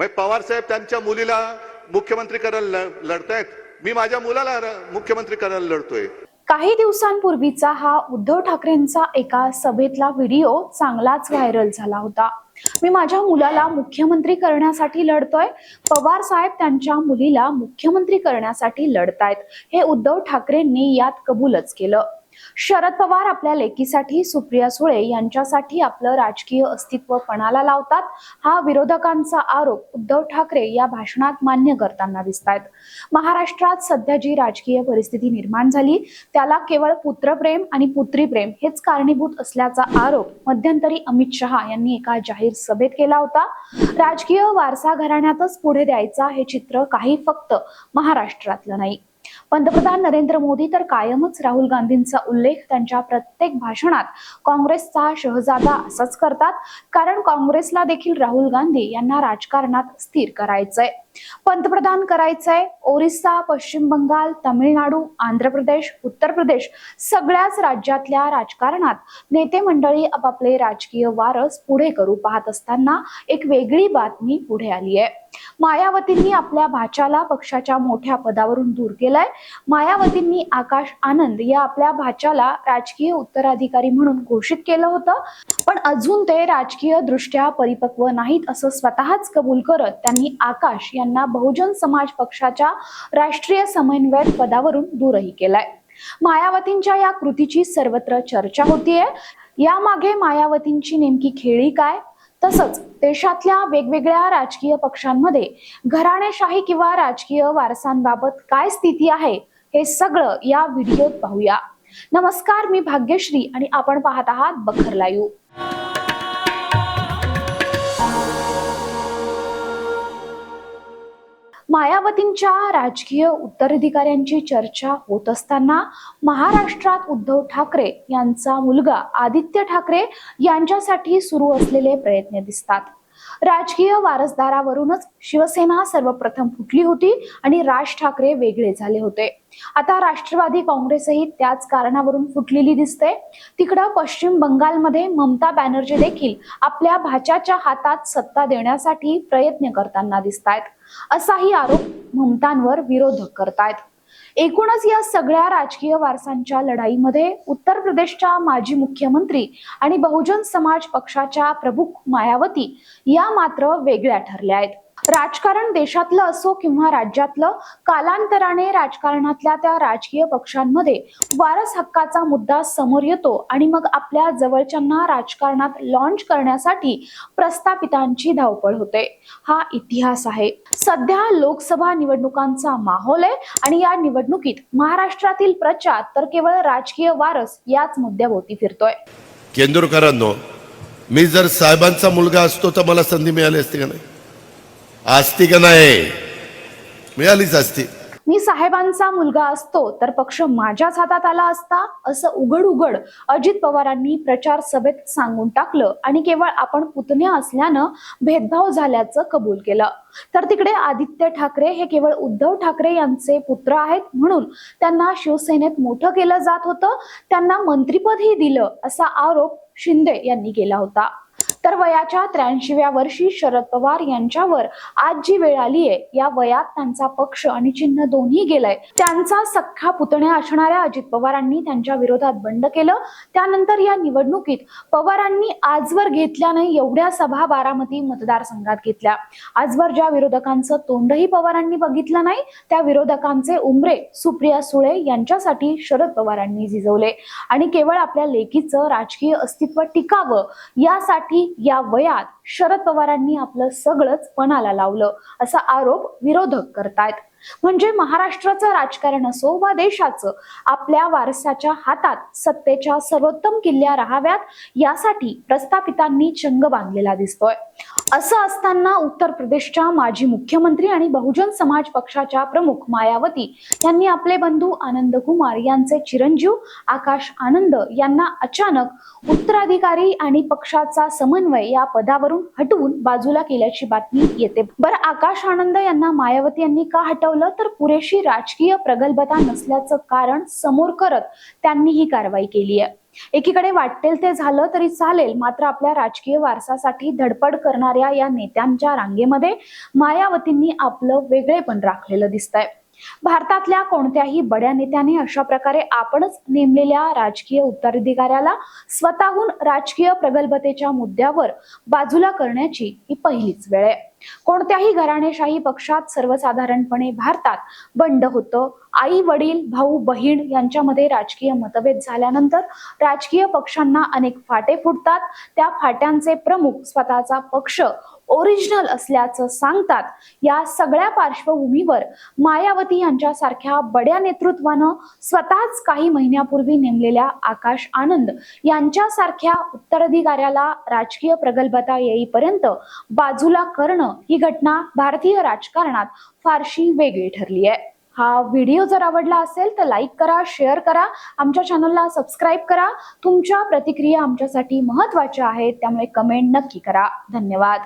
पवार साहेब त्यांच्या मुलीला मुख्यमंत्री करायला लढतायत, मी माझ्या मुलाला मुख्यमंत्री करायला लढतोय। काही दिवसांपूर्वीचा हा उद्धव ठाकरेंचा एका सभेतला व्हिडिओ चांगलाच व्हायरल झाला होता। मी माझ्या मुलाला मुख्यमंत्री करण्यासाठी लढतोय, पवार साहेब त्यांच्या मुलीला मुख्यमंत्री करण्यासाठी लढतायत, हे उद्धव ठाकरेंनी यात कबूलच केलं। शरद पवार आपल्या लेकीसाठी सुप्रिया सुळे यांच्यासाठी आपलं राजकीय अस्तित्व पणाला लावतात, हा विरोधकांचा आरोप उद्धव ठाकरे या भाषणात मान्य करताना दिसतायत। महाराष्ट्रात सध्या जी राजकीय परिस्थिती निर्माण झाली त्याला केवळ पुत्रप्रेम आणि पुत्रीप्रेम हेच कारणीभूत असल्याचा आरोप मध्यंतरी अमित शहा यांनी एका जाहीर सभेत केला होता। राजकीय वारसा घराण्यातच पुढे द्यायचा हे चित्र काही फक्त महाराष्ट्रातलं नाही। पंतप्रधान नरेंद्र मोदी तर कायमच राहुल गांधींचा उल्लेख त्यांच्या प्रत्येक भाषणात काँग्रेसचा शहजादा असाच करतात, कारण काँग्रेसला देखील राहुल गांधी यांना राजकारणात स्थिर करायचंय, पंतप्रधान करायचंय। ओरिसा, पश्चिम बंगाल, तामिळनाडू, आंध्र प्रदेश, उत्तर प्रदेश सगळ्याच राज्यातल्या राजकारणात नेते मंडळी आपापले राजकीय वारस पुढे करू पाहत असताना एक वेगळी बातमी पुढे आली आहे। मायावतींनी आपल्या भाच्याला पक्षाच्या मोठ्या पदावरून दूर केलंय। मायावतींनी आकाश आनंद या आपल्या भाच्याला राजकीय उत्तराधिकारी म्हणून घोषित केलं होतं, पण अजून ते राजकीय दृष्ट्या परिपक्व नाहीत असं स्वतःच कबूल करत त्यांनी आकाश यांना बहुजन समाज पक्षाच्या राष्ट्रीय समन्वयक पदावरून दूरही केलाय। मायावतींच्या या कृतीची सर्वत्र चर्चा होतीये। यामागे मायावतींची नेमकी खेळी काय, तसंच देशातल्या वेगवेगळ्या राजकीय पक्षांमध्ये घराणेशाही किंवा राजकीय वारसांबाबत काय स्थिती आहे, हे सगळं या व्हिडिओत पाहूया। नमस्कार, मी भाग्यश्री आणि आपण पाहत आहात बखर लाईव्ह। मायावतींच्या राजकीय उत्तराधिकाऱ्यांची चर्चा होत असताना महाराष्ट्रात उद्धव ठाकरे यांचा मुलगा आदित्य ठाकरे यांच्यासाठी सुरू असलेले प्रयत्न दिसतात। राजकीय वारसदारावरूनच शिवसेना सर्वप्रथम फुटली होती आणि राज ठाकरे वेगळे झाले होते। आता राष्ट्रवादी काँग्रेसही त्याच कारणावरून फुटलेली दिसते। तिकडे पश्चिम बंगालमध्ये ममता बॅनर्जी देखील आपल्या भाच्याच्या हातात सत्ता देण्यासाठी प्रयत्न करताना दिसतायत, असाही आरोप ममतांवर विरोधक करतायत। एकूणच या सगळ्या राजकीय वारसांच्या लढाईमध्ये उत्तर प्रदेशच्या माजी मुख्यमंत्री आणि बहुजन समाज पक्षाच्या प्रमुख मायावती या मात्र वेगळ्या ठरल्या आहेत। राजकारण देशातलं असो किंवा राज्यातलं, कालांतराने राजकारणातल्या त्या राजकीय पक्षांमध्ये वारस हक्काचा मुद्दा समोर येतो आणि मग आपल्या जवळच्यांना राजकारणात लॉन्च करण्यासाठी प्रस्थापितांची धावपळ होते। हा इतिहास आहे। सध्या लोकसभा निवडणुकांचा माहोल आहे आणि या निवडणुकीत महाराष्ट्रातील प्रचार तर केवळ राजकीय वारस याच मुद्द्याभोवती फिरतोय। केंद्रकरांनो, मी जर साहेबांचा मुलगा असतो तर मला संधी मिळाली असती का नाही? असती का नाही? मिळालीच असती। मी साहेबांचा मुलगा असतो तर पक्ष माझ्याच हातात आला असता, असं उघड उघड अजित पवारांनी प्रचार सभेत सांगून टाकलं आणि केवळ आपण पुतण्या असल्यानं भेदभाव झाल्याचं कबूल केलं। तर तिकडे आदित्य ठाकरे हे केवळ उद्धव ठाकरे यांचे पुत्र आहेत म्हणून त्यांना शिवसेनेत मोठं केलं जात होतं, त्यांना मंत्रिपदही दिलं असा आरोप शिंदे यांनी केला होता। तर वयाच्या 83व्या वर्षी शरद पवार यांच्यावर आज जी वेळ आली आहे, या वयात त्यांचा पक्ष आणि चिन्ह दोन्ही गेलंय। त्यांचा सख्खा पुतण्या असणाऱ्या अजित पवारांनी त्यांच्या विरोधात बंड केलं। त्यानंतर या निवडणुकीत पवारांनी आजवर घेतल्या नाही एवढ्या सभा बारामती मतदारसंघात घेतल्या। आजवर ज्या विरोधकांचं तोंडही पवारांनी बघितलं नाही त्या विरोधकांचे उंबरे सुप्रिया सुळे यांच्यासाठी शरद पवारांनी झिजवले आणि केवळ आपल्या लेकीचं राजकीय अस्तित्व टिकावं यासाठी या वयात शरद पवारांनी आपलं सगळंच पणाला लावलं, असा आरोप विरोधक करतायत। म्हणजे महाराष्ट्राचं राजकारण असो वा देशाचं, आपल्या वारसाच्या हातात सत्तेच्या सर्वोत्तम किल्ल्या राहाव्यात यासाठी प्रस्थापितांनी चंग बांधलेला दिसतोय। असं असताना उत्तर प्रदेशच्या माजी मुख्यमंत्री आणि बहुजन समाज पक्षाच्या प्रमुख मायावती यांनी आपले बंधू आनंद कुमार यांचे चिरंजीव आकाश आनंद यांना अचानक उत्तराधिकारी आणि पक्षाचा समन्वय या पदावरून हटवून बाजूला केल्याची बातमी येते। बरं, आकाश आनंद यांना मायावती यांनी का हटवलं, तर पुरेशी राजकीय प्रगल्भता नसल्याचं कारण समोर करत त्यांनी ही कारवाई केली आहे। एकीकडे वाटेल ते झालं तरी चालेल, मात्र आपल्या राजकीय वारसासाठी धडपड करणाऱ्या या नेत्यांच्या रांगेमध्ये मायावतींनी आपलं वेगळेपण राखलेलं दिसतंय. भारतातल्या कोणत्याही बड्या नेत्याने अशा प्रकारे आपणच नेमलेल्या राजकीय उत्तराधिकाऱ्याला स्वतःहून राजकीय प्रगल्भतेच्या मुद्द्यावर बाजूला करण्याची ही पहिलीच वेळ आहे. कोणत्याही घराणेशाही पक्षात सर्वसाधारणपणे भारतात बंड होतं. आई वडील भाऊ बहीण यांच्यामध्ये राजकीय मतभेद झाल्यानंतर राजकीय पक्षांना अनेक फाटे फुटतात. त्या फाट्यांचे प्रमुख स्वतःचा पक्ष ओरिजिनल असल्याचं सांगतात. या सगळ्या पार्श्वभूमीवर मायावती यांच्यासारख्या बड्या नेतृत्वानं स्वतःच काही महिन्यापूर्वी नेमलेल्या आकाश आनंद यांच्यासारख्या उत्तराधिकाऱ्याला राजकीय प्रगल्भता येईपर्यंत बाजूला करणं ही घटना भारतीय राजकारणात फारशी वेगळी ठरली आहे. हा व्हिडिओ जर आवडला असेल तर लाईक करा, शेअर करा, आमच्या चॅनलला सबस्क्राईब करा. तुमच्या प्रतिक्रिया आमच्यासाठी महत्त्वाच्या आहेत, त्यामुळे कमेंट नक्की करा. धन्यवाद.